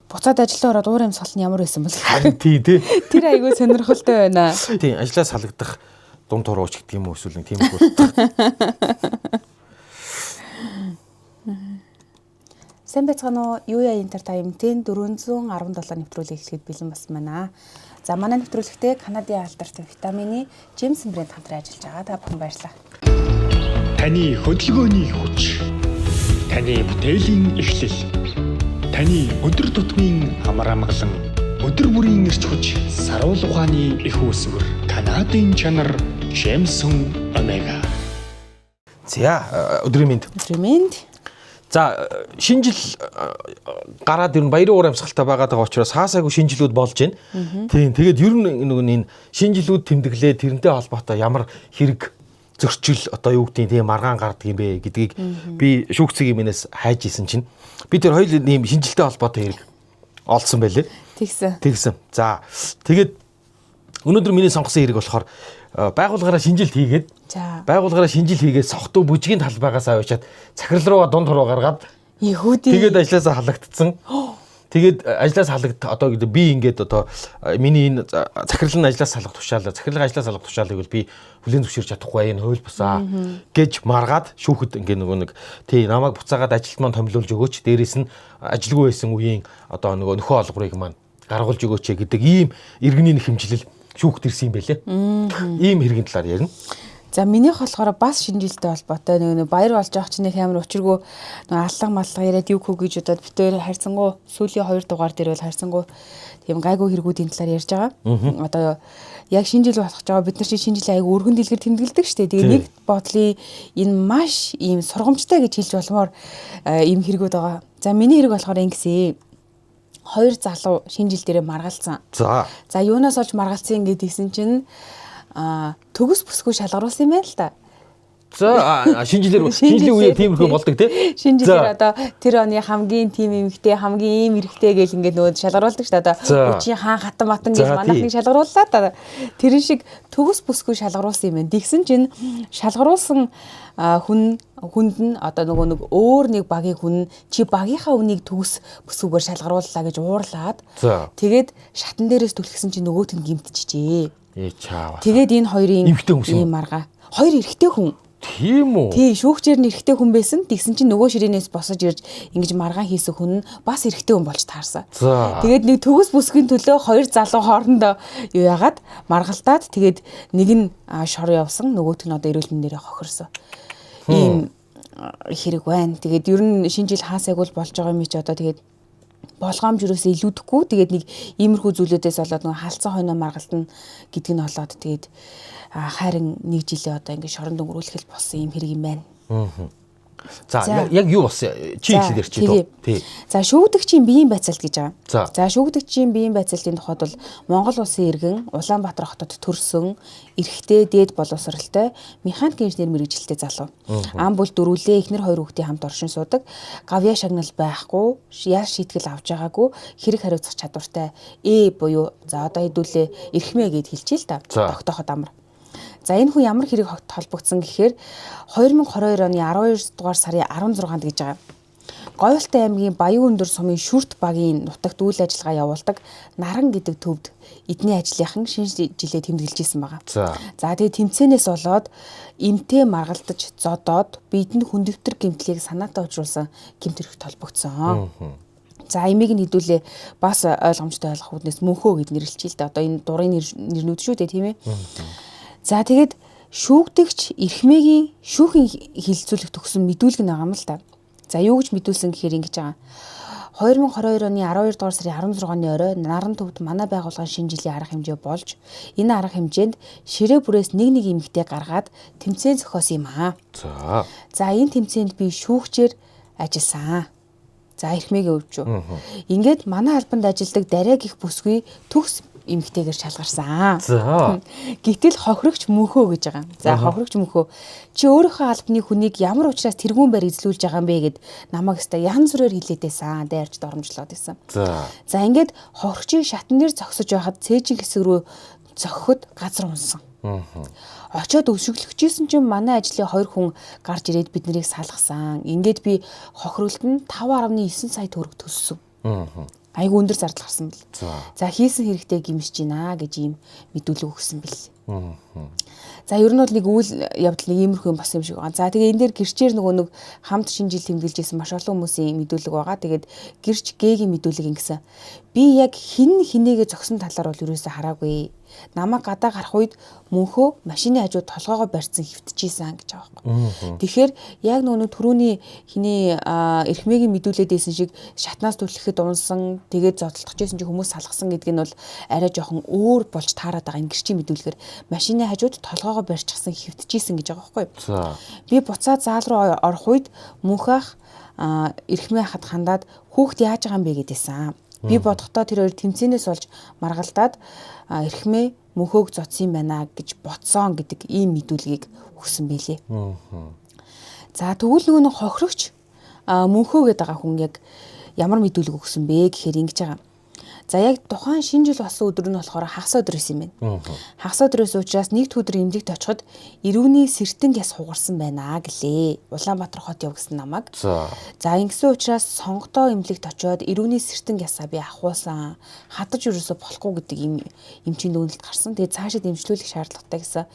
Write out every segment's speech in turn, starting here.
буцаад ажиллаа ороод уур амьсгал нь ямар байсан бэ? Харин тий. Тэр айгүй сонирхолтой байна. Тий, ажлаас салгадах дунд турууч гэдэг юм уу эсвэл тийм үү. Сайн байцгаана уу? UA Entertainment-ийн 417 нэвтрүүлэг эхлэхэд бэлэн болсон байна. За манай нэвтрүүлэгтээ Канадын алдартай витамины Jameson брэнд хамтран ажиллаж байгаа. Та бүхэн баярлалаа. Таны хөдөлгөөний хүч, таны бүтээлийн эхлэл, таны өдөр тутмын амар амгалан, өдөр бүрийн эрч хүч, саруул ухааны их үүсвэр, Канадын чанар Jameson Omega. За өдрийн мэнд. Өдрийн мэнд. За шинэ жил гараад ирнэ баярын уур амьсгалтай байгаа учраас хаасаагүй шинэ жилүүд болж байна. Тийм. Тэгээд ер нь энэ шинэ жилүүд тэмдэглээ тэрнтэй холбоотой ямар хэрэг зөрчил одоо юу гэдгийг тийм маргаан гардаг юм бэ гэдгийг би шүүгцгийн минээс хайж исэн чинь би тэр хоёул ийм шинэ жилтэй холбоотой хэрэг олдсон байлээ. Тэгсэн. За тэгээд өнөөдөр миний сонгосон хэрэг болохоор байгууллагаараа шинжилт хийгээд байгууллагаараа шинжил хийгээд сохтуу бүжгийн талбайгаас авчиад цахирал руугаа дунд хуруу гаргаад тэгээд ажлаасаа халагдсан. Тэгээд ажлаас одоо би ингээд одоо миний энэ цахирал нь ажлаас салгах тушаалаа цахирлын ажлаас салгах тушаалыг би хүлээн зөвшөөрч чадахгүй энэ хуйлбасаа гэж маргаад шүүхэд ингээд нэг тий намайг буцаагаад ажилд маань томилуулж өгөөч дээрээс нь ажилгүй байсан үеийн одоо нөхөө олгорыг маань гаргуулж өгөөч гэдэг ийм иргэний хэмжлэл шүүхт ирсэн юм байлээ. Ийм хэргийн талаар ярина. За минийх болохоор бас шинэ жилтэй холбоотой нэг баяр болж байгаа ч нэг амар учиргүй аллах маллах яриад юу хөө гэж удаад битээр хайрцангуй сүүлийн 2 дугаар дээр бол хайрцангуй тийм гайгүй хэрэгүүдийн талаар ярьж байгаа. Одоо яг шинэ жил болох жоо бид нар шинэ жилийн аяг өргөн дэлгэр тэмдэглэдэг шүү дээ. Тэгээ нэг бодлын энэ маш ийм сургамжтай гэж хэлж болмоор ийм хэрэгүүд байгаа. За миний хэрэг болохоор ингэсэн. 2 залуу шинэ жил дээрээ маргалцсан. За юунаас олж маргалцсан гэдгийгсэн чинь төгс бүсгүй шалгаруулсан юм байна л да. За шинэ жилийн үеэр тиймэрхүү болдог тий. Шинэ жилээр одоо тэр оны хамгийн тийм эмэгтэй хамгийн ийм эрэхтэй гэл ингээд нөгөө шалгаруулдаг шүү дээ. Одоо үчи хаан хатан матан гэж манайхыг шалгарууллаа да. Тэрэн шиг төгс бүсгүй шалгаруулсан юм байна. Тэгсэн чинь шалгаруулсан хүнд нь одоо нөгөө нэг өөр нэг багийн хүн чи багийнхаа үнийг төгс бүсгүйгээр шалгарууллаа гэж уурлаад тэгээд шатан дээрээс түлхсэн чинь нөгөөт нь гимтчихжээ. Тэгээд энэ хоёрын ийм маргаа хоёр эрэгтэй хүн. Тийм үү? Тий, шүүгчээр нь эрэгтэй хүн байсан. Тэгсэн чинь нөгөө ширээнээс босож ирж ингэж маргаан хийсэн хүн нь бас эрэгтэй хүн болж таарсан. Тэгээд нэг төгс бүсгийн төлөө хоёр залуу хоорондоо юу яагаад маргалтаад тэгээд нэг нь шор явсан, нөгөөт нь одоо эрүүл мэндээрээ хохирсон. Ийм хэрэг байна. Тэгээд ер нь шинэ жил хаасайг бол болж байгаа юм чи одоо тэгээд болгоомж юусоо илүүдэхгүй тэгээд нэг иймэрхүү зүйлүүдээс болоод нэг халдсан хойноо маргалтна гэдг нь болоод тэгээд хайрын нэг жилээ одоо ингэ шорон дөнгөрүүлэх болсон юм хэрэг юм байна. За яг юу болсон чи хэлээд ярьчих дөө. Тий. За шүүгдэгчийн биеийн байцаалт гэж байгаа. За шүүгдэгчийн биеийн байцаалтын тухайд бол Монгол улсын иргэн Улаанбаатар хотод төрсөн эрэгтэй дээд боловсралтай механик инженер мэргэжилтэй залуу. Ам бүл дөрвөлээ эхнэр хоёр хүүхдийн хамт оршин суудаг. Гавьяа шагнал байхгүй, яар шийтгэл авч байгаагүй, хэрэг хариуцах чадвартай буюу за одоо хэдүүлээ эрхмээ гэд хэлчихээ л та. Тогтооход амар. За энэ хүн ямар хэрэг холбогдсон гэхээр 2022 оны 12 дугаар сарын 16-нд гэж байгаа. Говьлтай аймгийн Баян өндөр сумын шүрт багийн нутагт үйл ажиллагаа явуулдаг Наран гэдэг төвд эдний ажлынхан шинэ жилээ тэмдэглэж исэн байгаа. За тэгээ тэмцээнээс болоод эмтээ маргалдаж зодоод бидэнд хүндэвтэр гэмтлийг санаатай учруулсан гэмт хэрэгт холбогдсон. За эмийг нь хэдүүлээ бас ойлгомжтой ойлгох үүднээс мөнхөө гэд нэрлэлчихээ л дээ. Одоо энэ дурын нэрнүүд шүү дээ тийм ээ. За тэгээд шүүгдэгч эрхмээгийн шүүхийн хилцүүлэх төгсөн мэдүүлэг нь байгаа юм л та. За юу гэж мэдүүлсэн гэхээр ингэж байгаа. 2022 оны 12 дугаар сарын 16-ны орой Наран төвд манай байгууллагын шинэ жилийн арга хэмжээ болж энэ арга хэмжээнд ширээ бүрээс нэг эмэгтэй гаргаад тэмцээн зохиосон юм аа. За энэ тэмцээнд би шүүгчээр ажилласан. За эрхмээгээ өвчөө. Ингээд манай албанд ажилладаг Дарай гих бүсгүй төгс эмэгтэйгээр шалгарсан. Гэтэл хохирогч мөнхөө гэж байгаа. За хохирогч мөнхөө чи өөрийнхөө албаны хүнийг ямар учраас тэргүүн байр эзлүүлж байгаа юм бэ гэд намайг өстой янз бүрээр хилээдээсэн. Дайрч доромжлоод байсан. За ингээд хохирогчийн шатан дээр зогсож байхад цээжин хэсэг рүү зогхоход газар унсан. Очоод өшөглөгчсэн чинь манай ажлын 2 хүн гарч ирээд биднийг салгасан. Ингээд би хохиролт нь 5.9 сая төгрөг төлсөн. Айгу өндөр зардал гарсан бэл. За хийсэн хэрэгтэй гимшиж гинэ гэж ийм мэдүүлэг өгсөн бэл. За ер нь бол нэг үйл явдал нэг иймэрхүү юм болсон юм шиг байгаа. За тэгээ энэ дээр гэрчээр нэг хамт шинжил тэмдэглэжсэн маш олон хүмүүсийн мэдүүлэг байгаа. Тэгээд гэрч гээгийн мэдүүлэг ингэсэн. Би яг хинээгээ зогсон талаар бол ерөөсөө хараагүй. Намайг гадаа гарах үед мөнхөө машины хажууд толгоогоо барьсан хөвтчихсэн гэж байгаа байхгүй. Тэгэхээр яг нөгөө түрүүний хиний эрхмээгийн мэдүүлээдсэн шиг шатнаас түлхэхэд унсан, тэгээд зодтолдохжсэн чи хүмүүс салгасан гэдг нь бол арай жоохон өөр болж таарад байгаа. Гэрчийн мэдүүлгээр машины хажууд толгоогоо барьчихсан хөвтчихсэн гэж байгаа байхгүй. Би буцаад заал руу орох үед мөнхөх эрхмээ хад хандаад хүүхд яаж байгаа юм бэ гэдээсэн. Би бодохдоо тэр хоёр тэмцэнээс олж маргалдаад эрхмээ мөнхөөг зодсон юм байна гэж бодсон гэдэг ийм мэдүүлгийг өгсөн байлээ. За тэгвэл нөгөө хохирогч мөнхөө гэдэг байгаа хүн яг ямар мэдүүлэг өгсөн бэ гэхээр ингэж байгаа. За яг тухайн шинэ жил болсон өдөр нь болохоор хагас өдрөөс юм байна. Хагас өдрөөс учраас нэгд өдөр эмнэлэгт очиход эрүүний сэртэн яс хугарсан байна гэлээ. Улаанбаатар хот явгсан намайг. За ингэсэн учраас сонгодоо эмнэлэгт очиод эрүүний сэртэн ясаа би ахуулсан. Хадаж ерөөсө болохгүй гэдэг юм эмчийн дүгнэлт гарсан. Тэгээ цаашаа дэмжлүүлэх шаардлагатай гэсэн.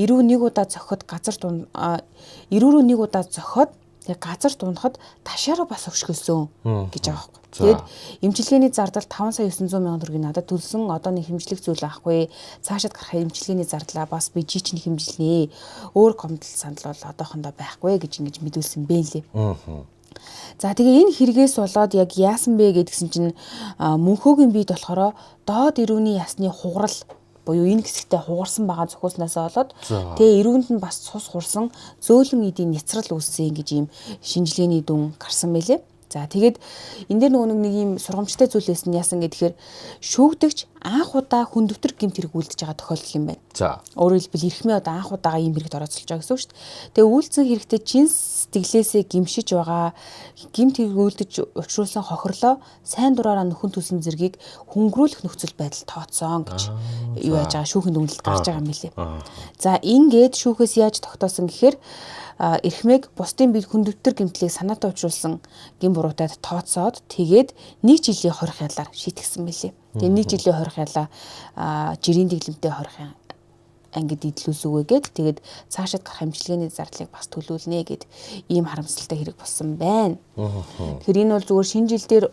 Эрүү нэг удаа зохиод эрүү рүү нэг удаа зохиод газар дундахад ташаараа бас өгшгөлсөн гэж байгаа юм. Тэгээд эмчилгээний зардал 5 сая 900 мянган төгрөгийг надад төлсөн. Одоо нэг хэмжлэх зүйл байхгүй. Цаашаад гарах эмчилгээний зардлаа бас би жижиг хэмжилнэ. Өөр гомдол санал бол одоохондоо байхгүй гэж ингэж мэдүүлсэн бэ лээ. За тэгээ энэ хэрэгээс болоод яг яасан бэ гэдгсэн чинь мөнхөөгийн биед болохоор доод эрүүний ясны хугарал буюу энэ хэсэгтээ хугарсан байгаа зохиоснасаа болоод тэгээ эрүүнд нь бас цус хурсан зөөлөн эдийн няцрал үүссэн гэж ийм шинжилгээний дүн гарсан байлээ. За тэгээд энэ дээр нөгөө нэг ийм сургамжтай зүйлээс нь яасан гэхээр шүүгдэгч анх удаа хүн дэвтэр гэмт хэрэг үлдэж байгаа тохиолдол юм байна. За өөрөөр хэлбэл эрхмээ одоо анх удаага ийм хэрэгт орооцолж байгаа гэсэн үг шүү дээ. Тэгээ үйлцэн хэрэгтэй чин сэтгэлээсээ гимшиж байгаа гэмт хэрэг үлдэж учруулсан хохирлоо сайн дураараа нөхөн төсөн зэргийг хөнгөрүүлэх нөхцөл байдал тооцоон гэж юу яаж байгаа шүүхийн дүгнэлт гарч байгаа юм билээ. За ингээд шүүхээс яаж тогтоосон гэхээр эрхмээг бусдын бие хүн дэвтэр гэмтлийг санаатай учруулсан гин буруутайд тооцоод тэгээд 1 жилийн хорих ялаар шийтгсэн мэлээ. Тэгээд 1 жилийн хорих ялаа жирийн дэглэмтэй хорих ангид идэлүүлсүүгээд тэгээд цаашаад гарах хэмжлэгээний зардлыг бас төлүүлнэ гэд ийм харамсалтай хэрэг болсон байна. Тэгэхээр энэ бол зүгээр шинэ жил дээр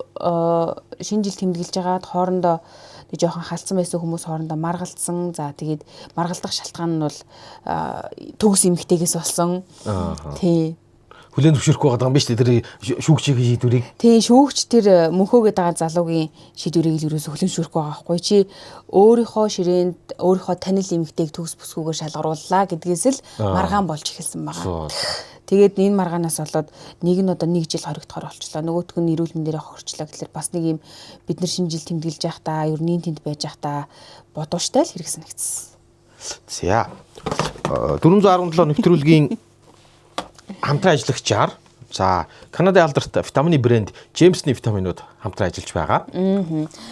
шинэ жил тэмдэглэж байгаад хоорондоо тэг жоохон халдсан байсан хүмүүс хоорондоо маргалдсан. За тэгээд маргалдах шалтгаан нь бол төгс эмгтэйгээс болсон. Тий. Хүлээн зөвшөөрөхгүй байгаа юм биш үү? Тэр шүүгчийн шийдвэрийг. Тий, шүүгч тэр мөнхөөгээд байгаа залуугийн шийдвэрийг л ерөөсө хүлээн зөвшөөрөхгүй байгаа байхгүй чи өөрийнхөө ширээнд өөрийнхөө танил эмгтэйг төгс бүсгүйгээр шалгарууллаа гэдгээс л маргаан болж эхэлсэн байгаа. Тэгээд энэ маргаанаас болоод нэг нь одоо 1 жил хоригдохоор болчлоо. Нөгөөх нь эрүүл мэндээрээ хохирчлаа гэхэлэр бас нэг юм бид нар шинэ жил тэмдэглэж явах та, ер нь тэнд байж явах та бодууштай л хэрэг санагдсан. За 417 нэвтрүүлгийн хамтран ажиллагчаар за Канадын алдарт витамины брэнд Джеймсний витаминууд хамтран ажиллаж байгаа.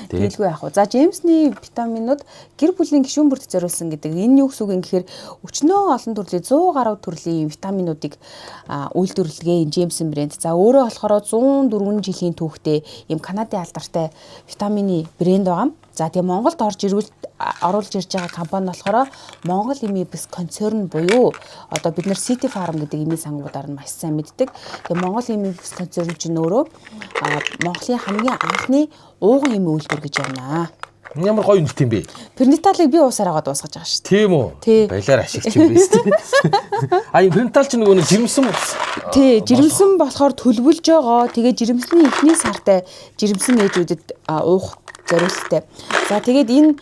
Тэгэлгүй яах вэ? За Джеймсний витаминууд гэр бүлийн гишүүн бүрт зориулсан гэдэг. Энэ юу гэсэн үг юм гэхээр өчнөө олон төрлийн 100 гаруй төрлийн витаминуудыг үйлдвэрлэгээ Джеймсийн брэнд. За өөрөө болохоор 104 жилийн түүхтэй юм Канадын алдартай витамины брэнд байгаа. За тэгээ Монголд оруулж ирж байгаа компани болохоор Монгол Эмийн Бис концерн буюу одоо бид нар City Farm гэдэг эмийн сангуудаар нь маш сайн мэддэг. Тэгээ Монгол Эмийн Бис концерн чинь өөрөө Монголын хамгийн анхны ууган эмийн үйлдвэр гэж байна. Ямар гоё нэрт юм бэ? Перинаталыг би уусаар агаад уусгаж байгаа шүү дээ. Тийм үү? Баялаар ашиглаж юм биш үү? Энэ перинатал чинь нөгөө жирэмсэн. Тий, жирэмсэн болохоор төлөвлөж байгаа. Тэгээ жирэмсний эхний сартай жирэмсэн ээжүүдэд уух зориулттай. За тэгээд энэ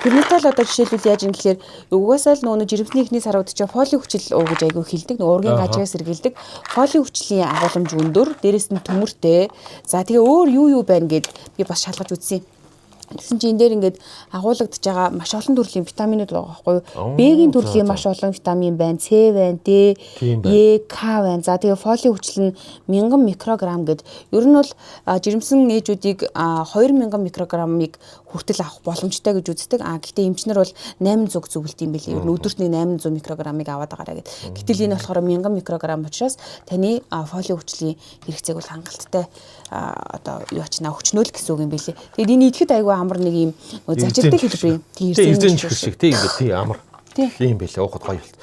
перинатал одоо жишээлбэл яаж юм гэхээр угаасаа л нөгөө жирэмсний эхний сарууд чинь фоли хүчил уу гэж айгүй хэлдэг. Уургийн гажигаас сэргийлдэг. Фоли хүчлийн агуулмж өндөр, дээрэс нь төмөртэй. За тэгээ өөр юу байна гэд би бас шалгаж үзсэн. Тэгсэн чинь энэ дээр ингээд агуулгадж байгаа маш олон төрлийн витаминууд байгаа байхгүй юу? Б-ийн төрлийн маш олон витамин байна, С байна, Д, Е, К байна. За тэгээ фолийн хүчил нь 1000 микрограмм гэд. Ер нь бол жирэмсэн ээжүүдийг 2000 микрограммыг хүртэл авах боломжтой гэж үздэг. Гэхдээ эмчнэр бол 800 зөвлөд юм билий. Ер нь өдөрт нэг 800 микрограммыг аваад байгаараа гэд. Гэтэл энэ болохоор 1000 микрограмм учраас таны фолийн хүчлийн хэрэгцээг бол хангалттай одоо юу ачнаа хүчнөөл гэсэн үг юм билий. Тэгээд энэ идэхэд айгүй амар нэг юм зачилдаг хэлбэр юм. Тийм шиг тийм ингээд тийм амар. Тийм байлаа уухад гоё болт.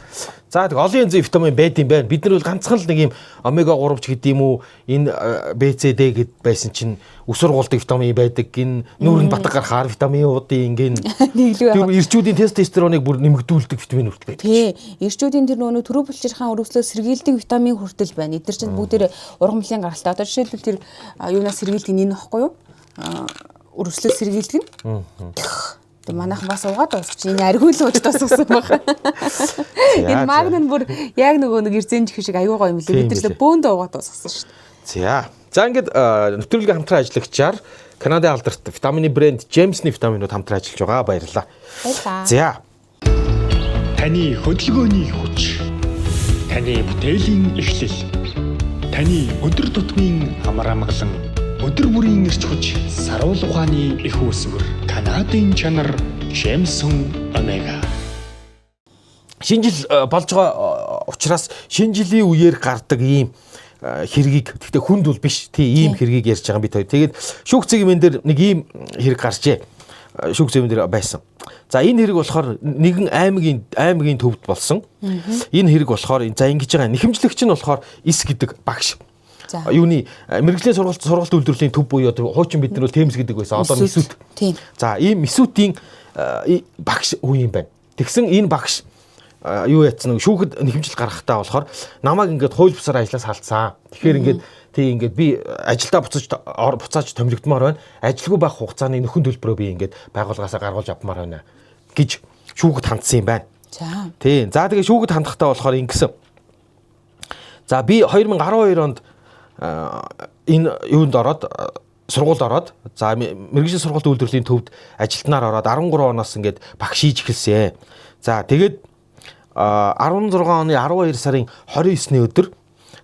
За тэг олон янзын витамин байд юм байна. Бид нар бол ганцхан л нэг юм омега 3 ч гэдэг юм уу энэ БЦД гэд байсан чинь өсвөр гулдаг витамин байдаг. Энэ нүүрэнд батг гарахаар витаминуудын ингээд тэр ирчүүдийн тестостероныг бүр нэмэгдүүлдэг витамин хүртэл байдаг. Тийм. Ирчүүдийн тэр нөгөө төрөө булчирхаан өрөвслөө сэргийлдэг витамин хүртэл байна. Эдгээр чинь бүгдээр урган мөлийн гаралтай. Одоо жишээлбэл тэр юунаас сэргийлдэг нь энэ багхгүй юу? Өрөвслөө сэргийлдэг нь. Тэг манайхан бас угаад дуусчих. Энэ аргиул ууж дуусгасан байна. Энэ магнын бүр яг нөгөө нэг эрзэн жих шиг аюу гоё юм лээ. Бид тэр бөөндөө угаад дуусгасан шүү дээ. За ингээд нэвтрүүлгийн хамтран ажиллагчаар Канадын алдарт витамины брэнд James-ний витаминууд хамтран ажиллаж байгаа. Баярлалаа. За. Таны хөдөлгөөний хүч. Таны бүтээлийн эхлэл. Таны өдөр тутмын амар амгалан өдөр бүрийн эрч хүч саруул ухааны их үүсвэр Канадын чанар Jameson Omega. Шинэ жил болж байгаа учраас шинэ жилийн үеэр гардаг ийм хэргийг гэхдээ хүнд бол биш тийм ийм хэргийг ярьж байгаа би тэр. Тэгээд шүүх цэгийн дээр нэг ийм хэрэг гарчээ. Шүүх цэгийн дээр байсан. За энэ хэрэг болохоор нэгэн аймгийн төвд болсон. Энэ хэрэг болохоор за ингэж байгаа нэхэмжлэгч нь болохоор ис гэдэг багш. Юуны мэрэгжлийн сургалт үйлдвэрлэлийн төв буюу хуучин бид нар бол Темс гэдэг байсан. Одоо Мисүт. За ийм Мисүтийн багш үе юм байна. Тэгсэн энэ багш юу яцсан шүүхэд нэхэмжил гаргахтаа болохоор намайг ингээд хууль бусаар ажлаас халдсан. Тэгэхээр ингээд би ажилдаа буцааж томилогдмоор байна. Ажилгүй байх хугацааны нөхөн төлбөрөө би ингээд байгууллагаасаа гаргуулж авмаар байна гэж шүүхэд хандсан юм байна. За тэгээ шүүхэд хандахдаа болохоор ингэсэн. За би 2012 онд энэ юунд ороод сургуульд ороод за мэргэжлийн сургалт үйлдвэрлэлийн төвд ажилтнаар ороод 13 оноос ингээд багш хийж эхэлсэн. За тэгээд 16 оны 12 сарын 29-ний өдөр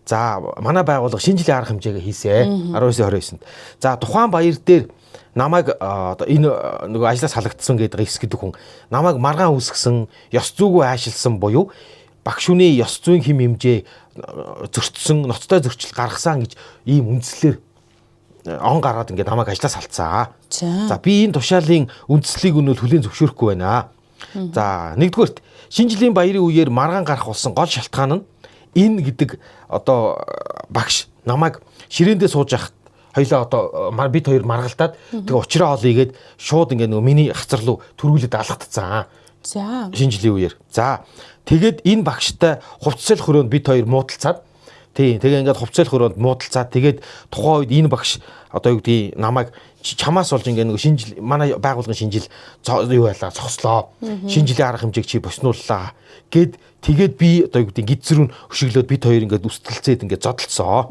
за манай байгууллага шинэ жилийн арга хэмжээгээ хийсэн. 19-29-нд. За тухайн баяр дээр намайг энэ нөгөө ажлаас халагдсан гэдэг эс гэдэг хүн намайг маргаан үсгсэн, ёс зүйгүй аашилсан буюу багш хүний ёс зүйн хэм хэмжээ зөрчсөн, ноцтой зөрчил гаргасан гэж ийм үндслээр он гараад ингээд намайг ажлаас халдсан. За би энэ тушаалын үндслийг өнөө хүлээн зөвшөөрөхгүй байна. За нэгдүгээрт шинэ жилийн баярын үеэр маргаан гарах болсон гол шалтгаан нь энэ гэдэг одоо багш намайг ширээндээ сууж явахад хоёлаа одоо бид хоёр маргалтаад тэгээ учраа олъё гээд шууд ингээд нөгөө миний хацар руу түрүүлээд алгадцсан. За шинэ жилийн үеэр. За тэгээд энэ багштай хувцсэл хөрөөнд бид хоёр муудалцаад тэгээ ингээд хувцсэл хөрөөнд муудалцаад тэгээд тухайн үед энэ багш одоо юу гэдгийг намайг чамаас болж ингээд нэг шинэ жил манай байгууллагын шинэ жил юу байлаа зогслоо. Шинэ жилийн арга хэмжээг чи боснууллаа гэд тэгээд би одоо юу гэдгийг гидзрүүн өшөглөөд бид хоёр ингээд үстэлцээд ингээд зодолцоо.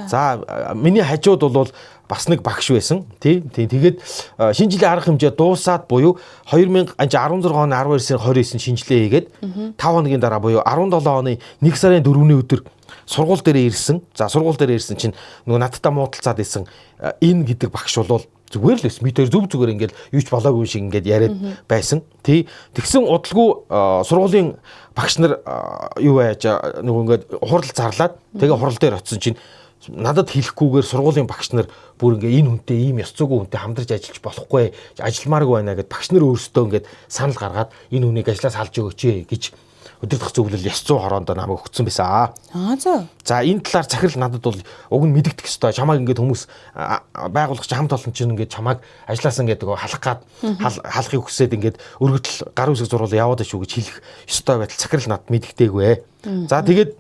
За миний хажууд бол бас нэг багш байсан. Тэгээд шинэ жилийн арга хэмжээ дуусаад буюу 2016 оны 12 сарын 29-нд шинжилгээ хийгээд 5 хоногийн дараа буюу 17 оны 1 сарын 4-ний өдөр сургууль дээрээ ирсэн. За сургууль дээрээ ирсэн чинь нөгөө надтай муудалцаад исэн энэ гэдэг багш бол зүгээр л байсан. Бид хоёр зүгээр ингээд юу ч болоогүй шиг ингээд яриад байсан. Тэгсэн удалгүй сургуулийн багш нар юу яаж нөгөө ингээд хурал зарлаад тэгээ хурал дээр очисон чинь надад хэлэхгүйгээр сургуулийн багш нар бүр ингээ энэ хүнтэй ийм ёс зүйгүй хүнтэй хамтарч ажиллаж болохгүй ажилмааргүй байна гэд багш нар өөрсдөө ингээд санал гаргаад энэ хүнийг ажлаас халж өгөөч гэж өдөртөх зөвлөл ёс зүй хороондоо намайг өгсөн байсан. За энэ талаар захирал надад бол уг нь мэдэгдэх ёстой. Чамайг ингээд хүмүүс байгууллагч хамт олон чинь ингээд чамайг ажлаас ингээд халах гад халахыг хүсээд ингээд өргөдөл гар үсэг зурвал яваад шүү гэж хэлэх ёстой байтал захирал надад мэдэгдээгүй. За тэгээд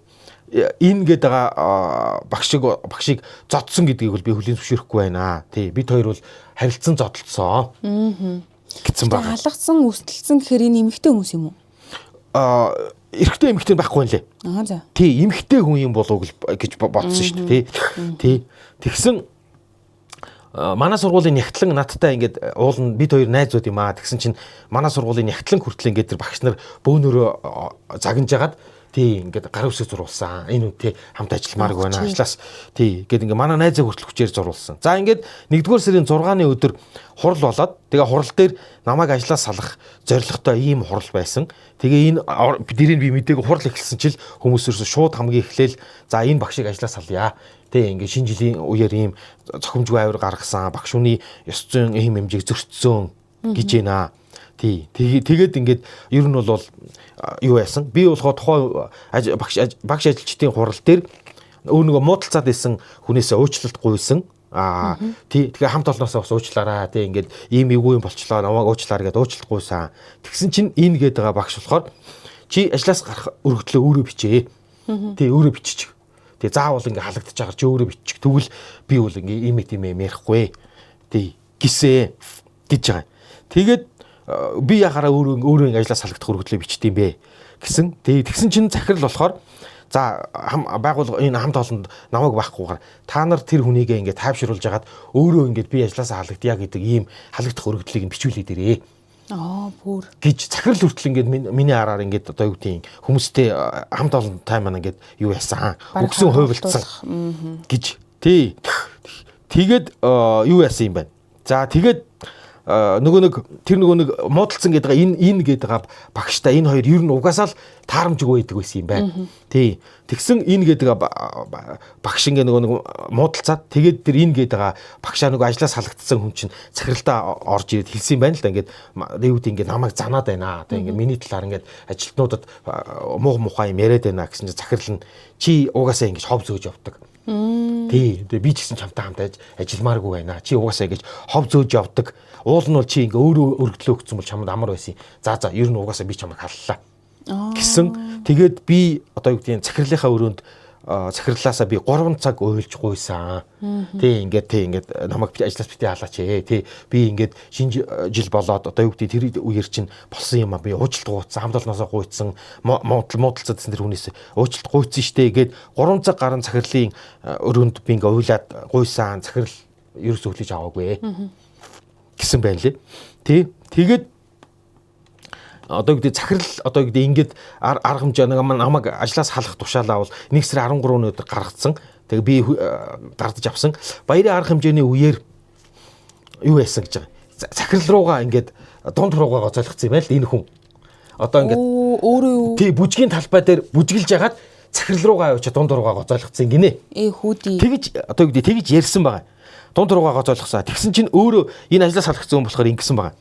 энэ гээд байгаа багшийг зодсон гэдгийг бол би хүлээн зөвшөөрөхгүй байна. Бид хоёр бол харилцан зодолцсон. Гэсэн байна. Халагдсан, үстэлсэн гэхээр энэ эмэгтэй хүмүүс юм уу? Эрэгтэй эмэгтэй байхгүй нэлээ. За. Эмэгтэй хүн юм болов гэж бодсон шүү дээ. Тэгсэн манай сургуулийн нягтлан надтай ингээд уулна бид хоёр найзууд юм аа. Тэгсэн чинь манай сургуулийн нягтлан хүртэл ингээд тэр багш нар бөөнөрөө загнаж агаад тий ингээд гар үсэг зурулсан. Энэ үнтэй хамт ажилламаарг байна. Ажлаас тий ингээд ингээд манай найзаа хүртэл хүчээр зурулсан. За ингээд 1-р сарын 6-ны өдөр хурал болоод тэгээ хурал дээр намайг ажлаас салах зорилготой ийм хурал байсан. Тэгээ энэ дэрийг би мдээгүй хурал эхэлсэн чил хүмүүс ерөөсө шууд хамгийн эхлээл за энэ багшийг ажлаас салъя. Тэ ингээд шинэ жилийн үеэр ийм зохимжгүй авир гаргасан багш хүний ёс зүйн ийм хэмжээг зөрчсөн гэж байна. Тий. Тэгээд ингээд ер нь бол юу яасан? Би болохоо тухайн багш ажилчдын хурал дээр нөгөө муудалцаад исэн хүнээсээ уучлалт гуйсан. Тий. Тэгэхээр хамт олноосоо бас уучлаарай. Тий ингээд ийм эвгүй юм болчлоо. Намайг уучлаарай гэдээ уучлалт гуйсан. Тэгсэн чинь энэ гээд байгаа багш болохоор чи ажлаас гарах өргөдлөө өөрөө бичээ. Тий өөрөө биччих. Тэгээ заавал ингээ халагдчих чагаар чи өөрөө бичих. Тэгвэл би бол ингээ ийм ярихгүй. Тий гисээ гэж байгаа. Тэгээд би яхаараа өөрөө ингээ ажлаас халагдах өргөдлөө бичдэм бэ гэсэн. Тэгсэн чинь захирал болохоор за байгуулга энэ хамт олонд намайг байхгүйгээр та нар тэр хүнийгээ ингээ тайвшруулж агаад өөрөө ингээ би ажлаасаа халагдъя гэдэг ийм халагдах өргөдлийг нь бичүүлээ дээрээ. Бүр гэж захирал хүртэл ингээд миний араар ингээд одоо юу гэдэг хүмүүстэй хамт олон тайм маань ингээд юу яасан өгсөн хувилдсан гэж тий тэгээд юу яасан юм байна. За тэгээд нөгөө нэг муудалцсан гэдэг энэ гэдэг байгаа багштай энэ хоёр ер нь угаасаа л таарамжгүй байдаг байсан юм байна. Тий. Тэгсэн энэ гэдэг багш ингээ нөгөө муудалцаад тэгээд тэр энэ гэдэг байгаа багшаа нөгөө ажлаас халагдсан хүн чинь захиралдаа орж ирээд хэлсэн юм байна л да. Ингээд юу гэдэг ингээ намайг занаад байна. Одоо ингээ миний талаар ингээ ажилтнуудад муухай юм яриад байна гэсэн чинь захирал нь чи угаасаа ингээ хов зөөж явдаг. Тий. Би ч гэсэн чамтай хамт ажилламааргүй байна. Чи угаасаа ингэж хов зөөж явдаг. Уул нь бол чи ингээ өөрөө өргөдлөө өгсөн бол чамд амар байсан. За ер нь угаасаа би чамайг халлаа. Гэсэн. Тэгээд би одоо юу гэдэг захирлынхаа өрөөнд захирлаасаа би 3 цаг уйлж гуйсан. Тий ингээд намайг ажлаас битээ халаач ээ. Тий би ингээд шинэ жил болоод одоо юу гэдэг тэр үеэр чинь болсон юм а би уучлалт гуйцсан. Хамт олноосоо гуйцсан. Муудалцаад гэсэн тэр хүнээс уучлалт гуйцсан штэ гээд 3 цаг гарan захирлын өрөөнд би ингээд уйлаад гуйсан. Захирал ерөөсөө хүлээж аваагүй гэсэн байна лээ. Тий тэгээд одоо гэдэг захирал одоо гэдэг ингээд арга хэмжээ намайг ажлаас халах тушаалаа бол 1 сарын 13-ны өдөр гаргацсан. Тэгээ би гардаж авсан. Баярын арга хэмжээний үеэр юу яасан гэж байгаа. Захирал руугаа ингээд дунд руугаа гоцойлгоцсон юм байна л энэ хүн. Одоо ингээд өөрөө тий бүжгийн талбай дээр бүжгэлж ягаад захирал руугаа явж дунд руугаа гоцойлгоцсон гинэ. Хүүдий. Тэгэж одоо гэдэг тэгэж ярьсан байгаа. Дунд руугаа гоцойлгосоо. Тэгсэн чинь өөрөө энэ ажлаас халагдсан хүн болохоор ингэсэн байгаа.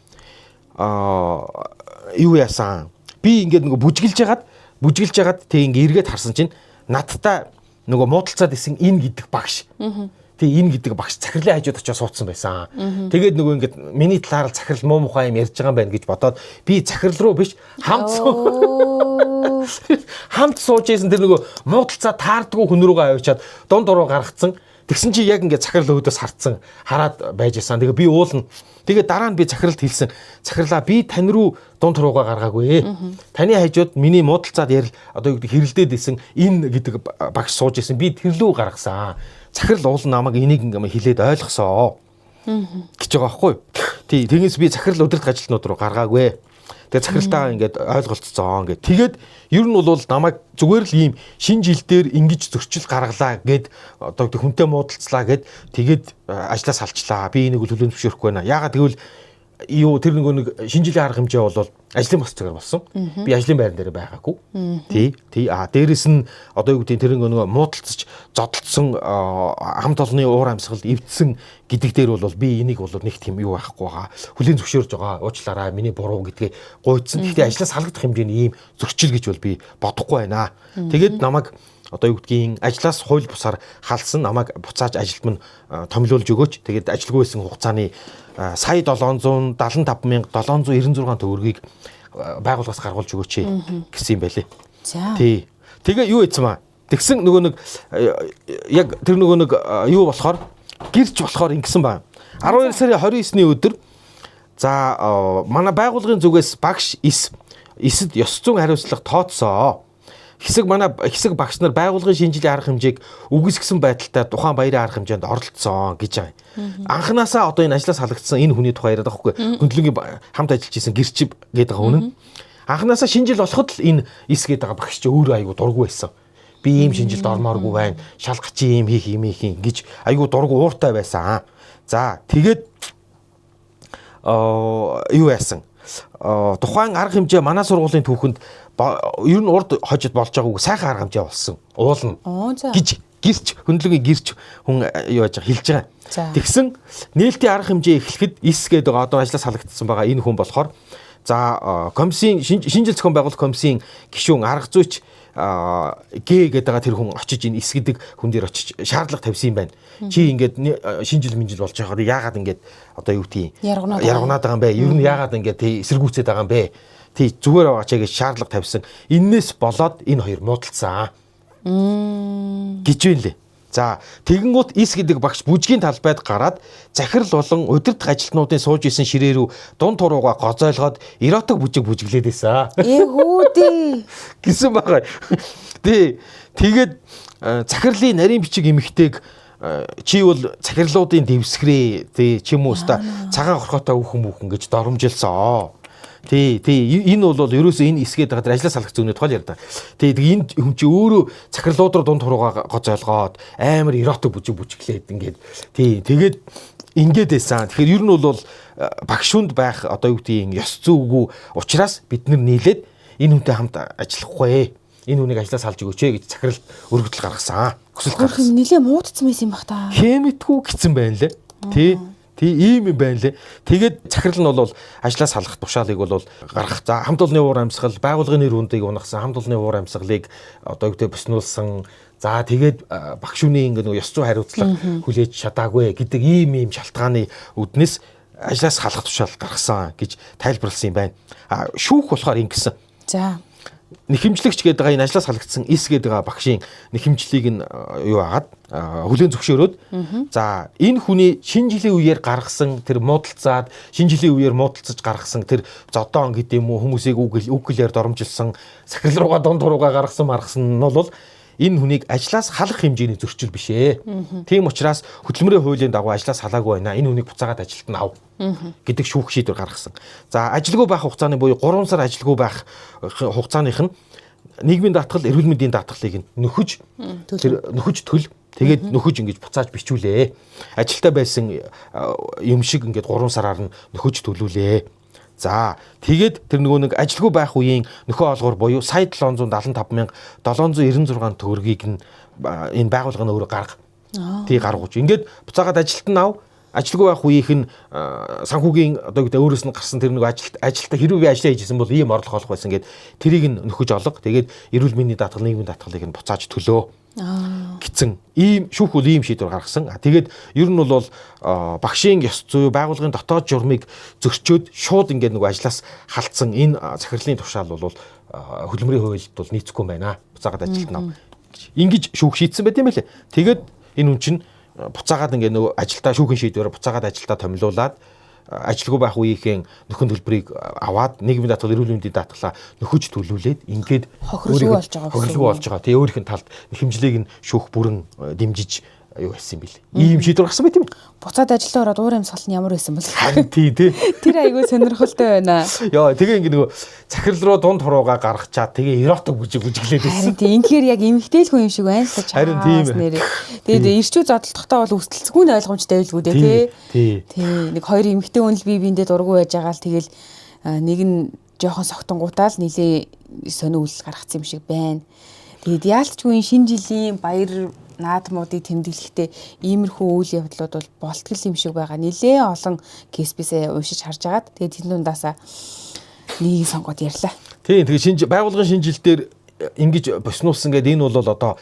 Юу яасан? Би ингээд нөгөө бүжгэлж ягаад тэг ингээд эргээд харсан чинь надтай нөгөө муудалцаад исэн энэ гэдэг багш. Тэг энэ гэдэг багш захирлын хажууд очиж суудсан байсан. Тэгээд нөгөө ингээд миний талаар захирал муу мухай юм ярьж байгаа юм байна гэж бодоод би захирал руу биш хамт сууж ийсэн тэр нөгөө муудалцаа таардгүй хүн рүүгээ авчиад дунд дуруу гаргацсан. Тэгсэн чи яг ингээд захирал өөдөөс харцсан хараад байж исэн. Тэгээ би уулна. Тэгээ дараа нь би захиралд хэлсэн. Захирлаа би тань руу дунд руугаа гаргаагүй. Таны хажууд миний муудалцаад ярил одоо юу гэдэг хэрэлдээд исэн энэ гэдэг багш сууж исэн. Би тэр лүү гаргасан. Захирал уулна намайг энийг ингээд хэлээд ойлгосоо. гэж байгаа байхгүй. Тий, тэгээс би захирал удирдах ажилтнууд руу гаргаагүй. Тэгээ захиралтаа ингээд ойлголцсон ингээд. Тэгээд ер нь бол намайг зүгээр л ийм шинэ жил дээр ингэж зөрчил гаргалаа гэд одоо хүнтэй муудалцлаа гэд тэгээд ажлаас салчлаа. Би энийг төлөвлөж зөвшөөрөхгүй байна. Яагаад гэвэл юу тэр нэг шинэ жилийн арга хэмжээ бол ажлын бос цагаар болсон. Би ажлын байран дээр байгаагүй. Тий. Дээрэс нь одоо юу гэдэг тэр нэг муудалцаж зодтолсон хамт олонны уур амьсгал эвдсэн гэдэг дээр бол би энийг бол нэг тийм юу байхгүй байгаа. Хүлийн зөвшөөрж байгаа. Уучлаарай миний буруу гэдгээ гуйдсан. Гэхдээ ажлаас халагдах хэмжээний ийм зөрчил гэж бол би бодохгүй байна. Тэгээд намайг одоо юу гэдгийг ажлаас хууль бусаар халсан намайг буцааж ажилт минь томилуулж өгөөч. Тэгээд ажилгүй байсан хугацааны сая 775,796 төгрөгийг байгууллагаас гаргуулж өгөөч гэсэн юм байлээ. За. Тий. Тэгээ юу ийцэн маа. Тэгсэн нөгөө нэг яг тэр нөгөө нэг юу болохоор гэрч болохоор ингэсэн байна. 12 сарын 29-ний өдөр за манай байгууллагын зүгээс багш эсэд ёс зүйн хариуцлага тооцсоо. хэсэг багш нар байгууллагын шинжилгээ арга хэмжээг үгүйсгэсэн байдалтай тухайн баярын арга хэмжээнд оролцсон гэж байгаа. Анханасаа одоо энэ ажлаас халагдсан энэ хүний тухай яриад байгаа хгүй. Хөндлөнгийн хамт ажиллаж исэн гэрчив гэдэг байгаа үнэн. Анханасаа шинжил болоход л энэ эс гэдэг байгаа багш чи өөрөө айгу дургу байсан. Би ийм шинжилд ормооргүй байна. Шалгах чи ийм хийх гэж айгу дургу ууртай байсан. За тэгээд юу яасан? Тухайн арга хэмжээ манай сургуулийн түүхэнд ер нь урд хожид болж байгаагүй сайхан арга хэмжээ болсон. Уулна гэж гэрч хөндлөгийн гэрч хүн юу яаж хэлж байгаа. Тэгсэн нээлтийн арга хэмжээ эхлэхэд эс гэдэг одоо ажлаас халагдсан байгаа энэ хүн болохоор за комиссийн шинжил зохион байгуулалт комиссийн гишүүн арга зүйч Г гэдэг тэр хүн очиж энэ эс гэдэг хүн дээр очиж шаардлага тавьсан юм байна. Чи ингээд шинжил болж байхад яагаад ингээд одоо юу гэдгийг яргунаад байгаа юм бэ? Ер нь яагаад ингээд эсэргүүцээд байгаа юм бэ? Тий зүгээр аваач гэж шаардлага тавьсан. Иннээс болоод энэ хоёр муудалцсан. Гэж байна лээ. За тэгэнгუთ эс гэдэг багш бүжгийн талбайд гараад захирал болон удирдах ажилтнуудын сууж исэн ширээ рүү дунд турууга гозойлгоод эротик бүжиг бүжиглээд байсан. Эгүүдээ гэсэн байгаа. Тэгээд захирлын нарийн бичиг эмэгтэйг чи бол захирлуудын дэвсгэрээ чи юм уу ста цагаан хорхотой үхэн гэж доромжилсан. Энэ бол ерөөсөө энэ эсгээд байгаа ажлаас салгах зүйний тухай ярьдаг. Энэ хүн чи өөрөө захирлууд руу дунд турууга гоцойлгоод амар эротик бүжиглээд тэгээд ингээд байсан. Тэгэхээр ер нь бол багшуунд байх одоо юу гэдгийг ёс зүйгүй учраас бид нар нийлээд энэ хүнтэй хамт ажиллахгүй. Энэ хүнийг ажлаас салж өгөөч гэж захирал өргөдөл гаргасан. Хүсэл гаргасан. Нилээ муудсан байсан юм бах та. Хэмэтгүй гэсэн байна лээ. Ийм юм байна лээ. Тэгээд захирал нь бол ажлаас салгах тушаалыг бол гаргах. За хамт олонны уур амьсгал, байгууллагын нэр хүндийг унагсан, хамт олонны уур амьсгалыг одоо юу гэдэг боснуулсан. За тэгээд багш хүний ингэ нэг ёс зүй хариуцлага хүлээж чадаагүй гэдэг ийм шалтгааны үднэс ажлаас салгах тушаал гаргасан гэж тайлбарласан юм байна. Шүүх болохоор ингэсэн. За нэхэмжлэгч гэдэг энэ ажлаас халагдсан эс гэдэг багшийн нэхэмжлийг нь юу агаад хүлээн зөвшөөрөөд за энэ хүний шинэ жилийн үеэр гаргасан тэр муудалцаад шинэ жилийн үеэр муудалцаж гаргасан тэр зодоон гэдэг юм уу хүмүүсийг үгэлээр доромжилсан захирал руугаа дунд туруугаа гаргасан нь бол энэ хүнийг ажлаас халах хэмжээний зөрчил биш ээ. Тийм учраас хөдөлмөрийн хуулийн дагуу ажлаас халаагүй байна. Энэ хүнийг буцаагаад ажилд нь ав гэдэг шүүх шийдвэр гаргасан. За ажилгүй байх хугацааны буюу 3 сар ажилгүй байх хугацааных нь нийгмийн даатгал, эрүүл мэндийн даатгалыг нөхөж төл тэгээд нөхөж ингэж буцааж бичүүлээ. Ажилтаа байсан юм шиг ингээд 3 сараар нь нөхөж төлүүлээ. За тэгээд тэр нэг ажилгүй байх үеийн нөхөө олгоор буюу сая 775,796 төгрөгийг нь энэ байгууллага нь өөрөө гарга. Гаргууч. Ингээд буцаагаад ажилт нь ав. Ажилгүй байх үеийнх нь санхүүгийн одоо гэдэг өөрөөс нь гарсан тэр нэг ажилтаа хэрвээ би ажиллаа хийжсэн бол ийм орлого олох байсан гэд тэрийг нь нөхөж олго. Тэгээд эрүүл мэндийн даатгал, нийгмийн даатгалыг нь буцааж төлөө. Гисэн ийм шүүх бол ийм шийдвэр гаргасан. Тэгээд ер нь бол багшийн ёс зүй, байгууллагын дотоод журмыг зөрчөөд шууд ингээд нэг ажлаас халтсан энэ захирлын тушаал бол хөдөлмөрийн хуульд бол нийцэхгүй юм байна. Буцаагаад ажилд нав. Ингэж шүүх шийдсэн байт юм байлээ. Тэгээд энэ хүн чинь буцаагаад ингээд нөгөө ажилдаа шүүхийн шийдвэрээр буцаагаад ажилдаа томилуулаад ажилгүй байх үеийнхэн нөхөн төлбөрийг аваад нийгмийн даатгал, эрүүл мэндийн даатгалаа нөхөж төлүүлээд ингээд хохирлгүй болж байгаа. Тэгээ өөрийнх нь талд хэмжлэгийг нь шүүх бүрэн дэмжиж юу хийсэн юм бэл. Ийм шийдвэр гаргасан байт юм. Буцаад ажилдаа ороод уур амьсгал нь ямар байсан бол. Харин тий. Тэр айгүй сонирхолтой байна. Яа, тэгээ ингээд нөгөө захирал руу дунд турууга гаргачаад тэгээ эротик бүжиглээд байсан. Харин тий, инхээр яг эмэгтэй л хүн юм шиг байна л та. Харин тийм. Тэгээд ирчүү зодтолтохтой бол үстэлцгүй нь ойлгомжтой байлгүй дээ тий. Нэг хоёр эмэгтэй хүн л бие биендээ дургу байж байгаа л тэгэл нэг нь жоохон согтонгуутаал нилийн сонио үйл гаргацсан юм шиг байна. Тэгээд яалтчгүй шинэ жилийн баяр наадмуудыг тэмдэглэхдээ иймэрхүү үйл явдлууд бол болтгол юм шиг байгаа. Нилээ олон кейсбисээ уншиж харж агаад тэгээд энэ ундаасаа нэг сонгоод ярьлаа. Тийм тэгээд байгууллагын шинэ жил дээр ингэж боснуулсан гэдэг энэ бол одоо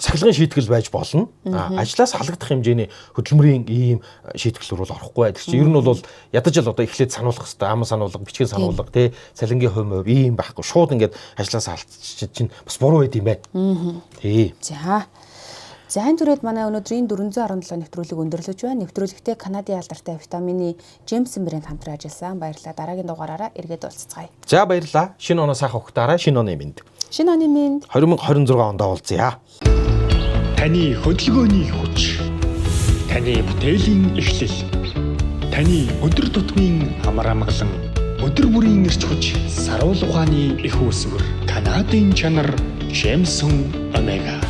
сахилгын шийтгэл байж болно. Ажлаас халагдах хэмжээний хөдөлмөрийн ийм шийтгэл рүү орохгүй байдаг чинь ер нь бол ядаж л одоо эхлээд сануулгах хэрэгтэй. Ам сануулга, бичгийн сануулга, тий салингийн хувь ийм байхгүй. Шууд ингээд ажлаас алдчих чинь бас буруу байд юм байна. Тий. За. За энэ түрээд манай өнөөдрийн 417 нэвтрүүлэг өндөрлөж байна. Нэвтрүүлэгтээ Канадын алдартай витамины Jameson брэнд хамтран ажилласан. Баярлалаа. Дараагийн дугаараараа эргээд уулзцгаая. За баярлалаа. Шинэ оноо сайхан ухтаараа шинэ оны мэнд. Шинэ оны мэнд 2026 онд уулзъя. Таны хөдөлгөөний хүч. Таны бүтээлийн эхлэл. Таны өдөр тутмын амар амгалан өдөр бүрийн эрч хүч саруул ухааны их үүсвэр Канадын чанар Jameson Omega